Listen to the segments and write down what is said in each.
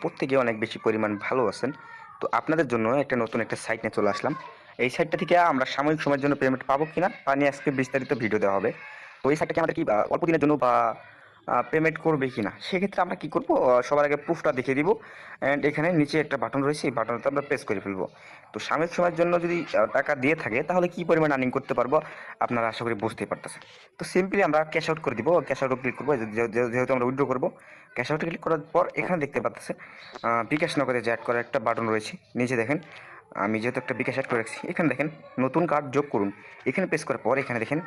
প্রত্যেকে অনেক বেশি পরিমাণ ভালো আছেন। তো আপনাদের জন্য একটা নতুন একটা সাইট নিয়ে চলে আসলাম। এই সাইটটা থেকে আমরা সাময়িক সময়ের জন্য পেমেন্ট পাবো কিনা তা নিয়ে আজকে বিস্তারিত ভিডিও দেওয়া হবে। তো এই সাইটটা কি আমাদের কি অল্প দিনের জন্য বা পেমেন্ট করবে কিনা, সেক্ষেত্রে আমরা কি করব, সবার আগে প্রুফটা দেখিয়ে দিব। অ্যান্ড এখানে নিচে একটা বাটন রয়েছে, এই বাটনটা আমরা প্রেস করে ফেলবো। তো সাময়িক সময়ের জন্য যদি টাকা দিয়ে থাকে তাহলে কি পরিমাণ আর্নিং করতে পারবো আপনারা আশা করি বুঝতেই পারতেছেন। তো সিম্পলি আমরা ক্যাশ আউট করে দিব, ক্যাশ আউট ক্লিক করবো, যেহেতু আমরা উইথড্র করবো। ক্যাশ আউট ক্লিক করার পর এখানে দেখতে পাচ্ছেন বিকাশ নগদে যে অ্যাড করার একটা বাটন রয়েছে। নিচে দেখেন, আমি যেহেতু একটা বিকাশ অ্যাড করে রাখছি, এখানে দেখেন নতুন কার্ড যোগ করুন। এখানে প্রেস করার পর এখানে দেখেন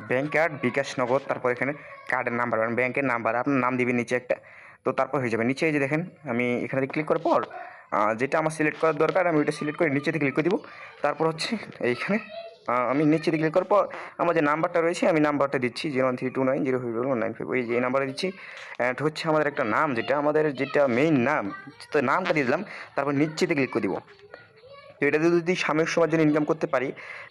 ব্যাঙ্ক কার্ড, বিকাশ নগদ, তারপর এখানে কার্ডের নাম্বার, মানে ব্যাংকের নাম্বার আপনার নাম দিবেন নিচে একটা। তো তারপর হয়ে যাবে। নিচে এই যে দেখেন, আমি এখানে ক্লিক করার পর যেটা আমার সিলেক্ট করার দরকার আমি ওইটা সিলেক্ট করে নিচেতে ক্লিক করে দিব। তারপর হচ্ছে এইখানে আমি নিচে ক্লিক করার পর আমার যে নাম্বারটা রয়েছে আমি নাম্বারটা দিচ্ছি 01329050195, ওই যে এই নাম্বারে দিচ্ছি। অ্যান্ড হচ্ছে আমাদের একটা নাম, যেটা মেইন নাম, তো নামটা দিয়ে দিলাম। তারপর নিচেতে ক্লিক করে দিব। তো এটা দিয়ে যদি সাময়িক সময়ের জন্য ইনকাম করতে পারি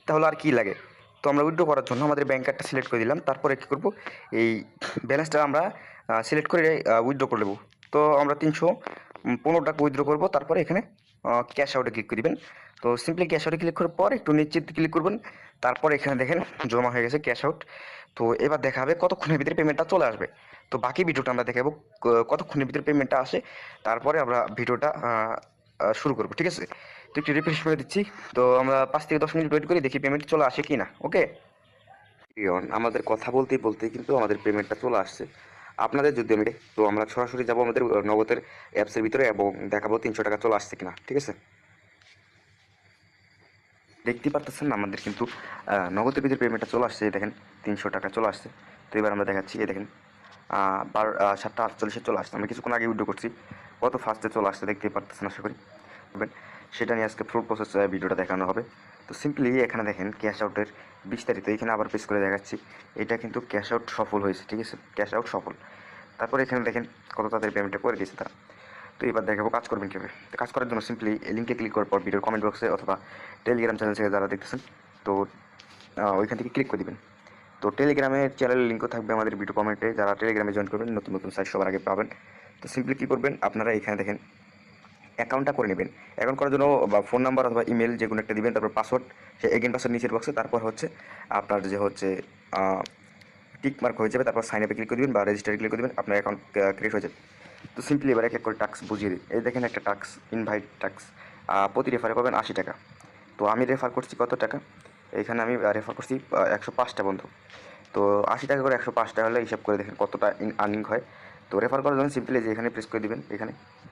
তাহলে আর কি লাগে। তো আমরা উইথড্র করার জন্য আমাদের ব্যাংক কার্ডটা সিলেক্ট করে দিলাম। তারপরে কী করবো, এই ব্যালেন্সটা আমরা সিলেক্ট করে উইথড্র করে নেবো। তো আমরা 315 টাকা উইথড্র করবো। তারপরে এখানে ক্যাশ আউটে ক্লিক করে দিবেন। তো সিম্পলি ক্যাশ আউটে ক্লিক করার পর একটু নিচে ক্লিক করবেন। তারপর এখানে দেখেন জমা হয়ে গেছে ক্যাশ আউট। তো এবার দেখাবে কতক্ষণের ভিতরে পেমেন্টটা চলে আসবে। তো বাকি ভিডিওটা আমরা দেখাবো কতক্ষণের ভিতরে পেমেন্টটা আসে। তারপরে আমরা ভিডিওটা শুরু করবো, ঠিক আছে। তো একটু রিফ্রেশ করে দিচ্ছি। তো আমরা 5 থেকে 10 মিনিট ওয়েট করি, দেখি পেমেন্ট চলে আসে কি না। ওকে, আমাদের কথা বলতে বলতে কিন্তু আমাদের পেমেন্টটা চলে আসছে। আপনাদের যদি আমি, তো আমরা সরাসরি যাবো আমাদের নগদের অ্যাপসের ভিতরে এবং দেখাবো 300 টাকা চলে আসছে কিনা, ঠিক আছে। দেখতে পারতেছেন আমাদের কিন্তু নগদের ভিতরে পেমেন্টটা চলে আসছে। দেখেন 300 টাকা চলে আসছে। তো এবার আমরা দেখাচ্ছি, এই দেখেন 7:48 চলে আসছে। আমরা কিছুক্ষণ আগে উইথড্র করছি, কত ফাস্টে চলে আসছে দেখতেই পারতেছেন। আশা করি সেটা নিয়ে আজকে ফুল প্রসেস ভিডিওটা দেখানো হবে। তো সিম্পলি এখানে দেখেন ক্যাশ আউটের বিস্তারিত, এখানে আবার প্রেস করে দেখাচ্ছি। এটা কিন্তু ক্যাশ আউট সফল হয়েছে, ঠিক আছে, ক্যাশ আউট সফল। তারপরে এখানে দেখেন কত তাড়াতাড়ি পেমেন্টটা করে দিয়েছে তারা। তো এবার দেখাবো কাজ করবেন কীভাবে। তো কাজ করার জন্য সিম্পলি লিঙ্কে ক্লিক করার পর ভিডিওর কমেন্ট বক্সে অথবা টেলিগ্রাম চ্যানেল থেকে যারা দেখতেছেন, তো ওইখান থেকে ক্লিক করে দিবেন। তো টেলিগ্রামের চ্যানেলের লিঙ্কও থাকবে আমাদের ভিডিও কমেন্টে। যারা টেলিগ্রামে জয়েন করবেন নতুন নতুন সাইট সবার আগে পাবেন। তো সিম্পলি কী করবেন, আপনারা এখানে দেখেন অ্যাকাউন্টটা করে নেবেন। অ্যাকাউন্ট করার জন্য বা ফোন নাম্বার অথবা ইমেল যে কোনো একটা দিবেন, তারপর পাসওয়ার্ড, সে এগেন পাসওয়ার্ড নিচের বক্সে। তারপর হচ্ছে আপনার যে হচ্ছে টিক মার্ক হয়ে যাবে, তারপর সাইন আপে ক্লিক করে দেবেন বা রেজিস্টারে ক্লিক করে দেবেন, আপনার অ্যাকাউন্ট ক্রিয়েট হয়ে যাবে। তো সিম্পলি এবার এক এক করে টাস্ক বুঝিয়ে দিই। এই দেখেন একটা টাস্ক, ইনভাইট টাস্ক, প্রতি রেফারে পাবেন 80 টাকা। তো আমি রেফার করছি কত টাকা, এইখানে আমি রেফার করছি 105টা বন্ধু। তো 80 টাকা করে 105টা হলে হিসাব করে দেখেন কতটা আর্নিং হয়। তো রেফার করার জন্য সিম্পলি যে এখানে প্রেস করে দিবেন, এখানে